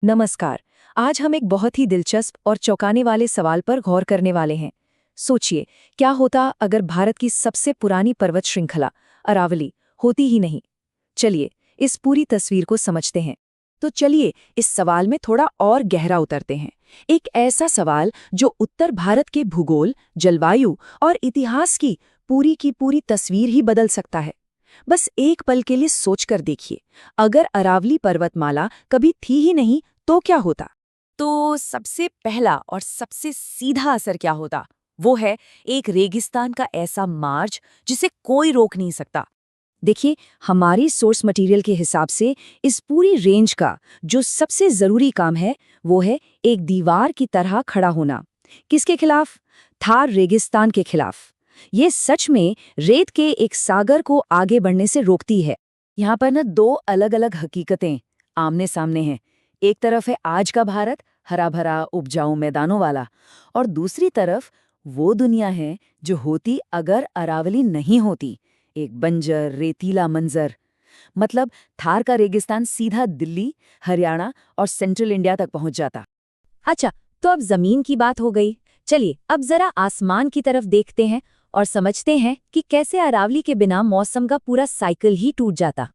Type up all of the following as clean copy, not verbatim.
नमस्कार। आज हम एक बहुत ही दिलचस्प और चौंकाने वाले सवाल पर गौर करने वाले हैं। सोचिए, क्या होता अगर भारत की सबसे पुरानी पर्वत श्रृंखला अरावली होती ही नहीं। चलिए इस पूरी तस्वीर को समझते हैं। तो चलिए इस सवाल में थोड़ा और गहरा उतरते हैं। एक ऐसा सवाल जो उत्तर भारत के भूगोल, जलवायु और इतिहास की पूरी तस्वीर ही बदल सकता है। बस एक पल के लिए सोचकर देखिए, अगर अरावली पर्वतमाला कभी थी ही नहीं तो क्या होता। तो सबसे पहला और सबसे सीधा असर क्या होता, वो है एक रेगिस्तान का ऐसा मार्च जिसे कोई रोक नहीं सकता। देखिए, हमारी सोर्स मटेरियल के हिसाब से इस पूरी रेंज का जो सबसे जरूरी काम है वो है एक दीवार की तरह खड़ा होना। किसके खिलाफ? थार रेगिस्तान के खिलाफ। ये सच में रेत के एक सागर को आगे बढ़ने से रोकती है। यहाँ पर ना दो अलग अलग हकीकतें आमने सामने हैं। एक तरफ है आज का भारत, हरा भरा उपजाऊ मैदानों वाला, और दूसरी तरफ वो दुनिया है जो होती अगर अरावली नहीं होती। एक बंजर रेतीला मंजर। मतलब थार का रेगिस्तान सीधा दिल्ली, हरियाणा और सेंट्रल इंडिया तक पहुंच जाता। अच्छा, तो अब जमीन की बात हो गई। चलिए अब जरा आसमान की तरफ देखते हैं और समझते हैं कि कैसे अरावली के बिना मौसम का पूरा साइकिल ही टूट जाता।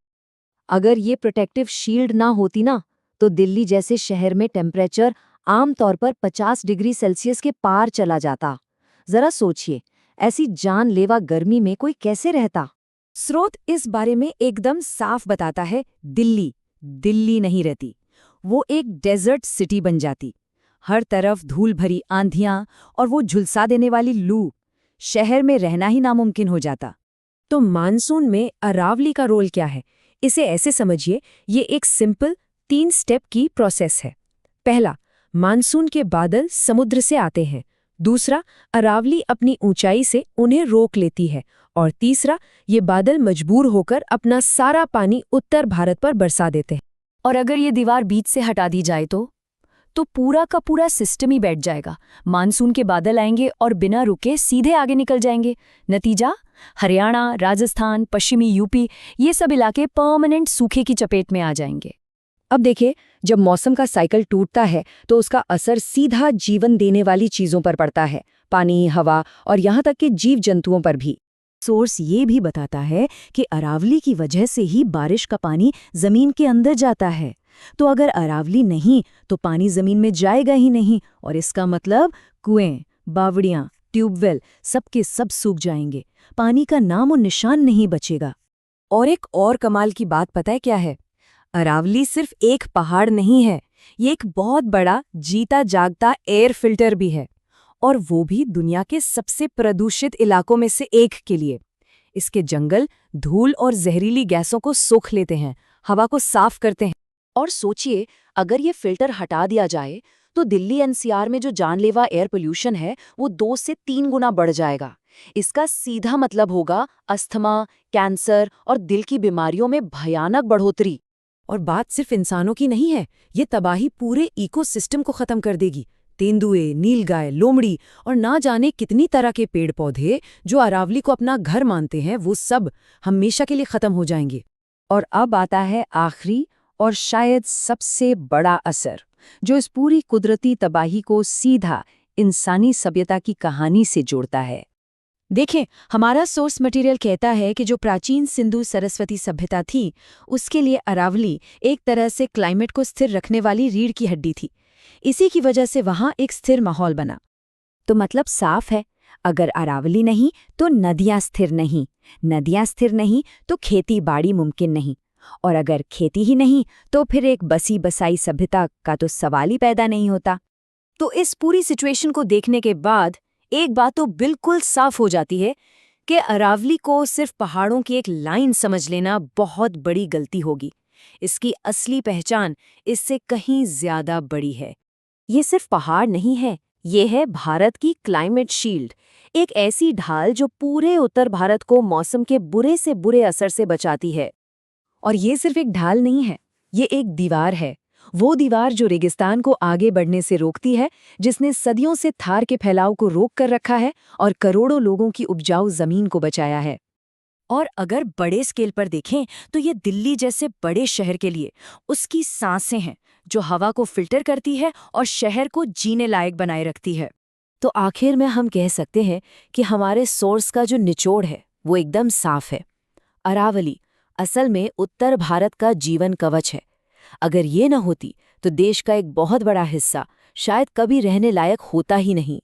अगर ये प्रोटेक्टिव शील्ड ना होती ना, तो दिल्ली जैसे शहर में टेम्परेचर आमतौर पर 50 डिग्री सेल्सियस के पार चला जाता। जरा सोचिए, ऐसी जानलेवा गर्मी में कोई कैसे रहता। स्रोत इस बारे में एकदम साफ बताता है, दिल्ली दिल्ली नहीं रहती, वो एक डेजर्ट सिटी बन जाती। हर तरफ धूल भरी आंधियां और वो झुलसा देने वाली लू, शहर में रहना ही नामुमकिन हो जाता। तो मानसून में अरावली का रोल क्या है? इसे ऐसे समझिए, ये एक सिंपल 3 स्टेप की प्रोसेस है। पहला, मानसून के बादल समुद्र से आते हैं। दूसरा, अरावली अपनी ऊंचाई से उन्हें रोक लेती है। और तीसरा, ये बादल मजबूर होकर अपना सारा पानी उत्तर भारत पर बरसा देते हैं। और अगर ये दीवार बीच से हटा दी जाए तो पूरा का पूरा सिस्टम ही बैठ जाएगा। मानसून के बादल आएंगे और बिना रुके सीधे आगे निकल जाएंगे। नतीजा, हरियाणा, राजस्थान, पश्चिमी यूपी, ये सब इलाके परमानेंट सूखे की चपेट में आ जाएंगे। अब देखिए, जब मौसम का साइकिल टूटता है तो उसका असर सीधा जीवन देने वाली चीजों पर पड़ता है। पानी, हवा और यहाँ तक कि जीव जंतुओं पर भी। सोर्स ये भी बताता है कि अरावली की वजह से ही बारिश का पानी जमीन के अंदर जाता है। तो अगर अरावली नहीं तो पानी जमीन में जाएगा ही नहीं, और इसका मतलब कुएं, बावड़ियां, ट्यूबवेल सबके सब सूख जाएंगे। पानी का नामो निशान नहीं बचेगा। और एक और कमाल की बात पता है क्या है? अरावली सिर्फ एक पहाड़ नहीं है, ये एक बहुत बड़ा जीता जागता एयर फिल्टर भी है। और वो भी दुनिया के सबसे प्रदूषित इलाकों में से एक के लिए। इसके जंगल धूल और जहरीली गैसों को सोख लेते हैं, हवा को साफ करते हैं। और सोचिए, अगर ये फिल्टर हटा दिया जाए तो दिल्ली एनसीआर में जो जानलेवा एयर पोल्यूशन है वो 2 से 3 गुना बढ़ जाएगा। इसका सीधा मतलब होगा अस्थमा, कैंसर और दिल की बीमारियों में भयानक बढ़ोतरी। और बात सिर्फ इंसानों की नहीं है, ये तबाही पूरे इकोसिस्टम को खत्म कर देगी। तेंदुए, नीलगाय, लोमड़ी और ना जाने कितनी तरह के पेड़ पौधे जो अरावली को अपना घर मानते हैं, वो सब हमेशा के लिए खत्म हो जाएंगे। और अब आता है आखिरी और शायद सबसे बड़ा असर, जो इस पूरी कुदरती तबाही को सीधा इंसानी सभ्यता की कहानी से जोड़ता है। देखें, हमारा सोर्स मटेरियल कहता है कि जो प्राचीन सिंधु सरस्वती सभ्यता थी, उसके लिए अरावली एक तरह से क्लाइमेट को स्थिर रखने वाली रीढ़ की हड्डी थी। इसी की वजह से वहां एक स्थिर माहौल बना। तो मतलब साफ है, अगर अरावली नहीं तो नदियां स्थिर नहीं, नदियां स्थिर नहीं तो खेती बाड़ी मुमकिन नहीं, और अगर खेती ही नहीं तो फिर एक बसी बसाई सभ्यता का तो सवाल ही पैदा नहीं होता। तो इस पूरी सिचुएशन को देखने के बाद एक बात तो बिल्कुल साफ हो जाती है कि अरावली को सिर्फ पहाड़ों की एक लाइन समझ लेना बहुत बड़ी गलती होगी। इसकी असली पहचान इससे कहीं ज्यादा बड़ी है। ये सिर्फ पहाड़ नहीं है, ये है भारत की क्लाइमेट शील्ड, एक ऐसी ढाल जो पूरे उत्तर भारत को मौसम के बुरे से बुरे असर से बचाती है। और ये सिर्फ एक ढाल नहीं है, ये एक दीवार है। वो दीवार जो रेगिस्तान को आगे बढ़ने से रोकती है, जिसने सदियों से थार के फैलाव को रोक कर रखा है और करोड़ों लोगों की उपजाऊ जमीन को बचाया है। और अगर बड़े स्केल पर देखें तो ये दिल्ली जैसे बड़े शहर के लिए उसकी सांसें हैं जो हवा को फिल्टर करती है और शहर को जीने लायक बनाए रखती है। तो आखिर में हम कह सकते हैं कि हमारे सोर्स का जो निचोड़ है वो एकदम साफ है। अरावली असल में उत्तर भारत का जीवन कवच है। अगर ये न होती तो देश का एक बहुत बड़ा हिस्सा शायद कभी रहने लायक होता ही नहीं।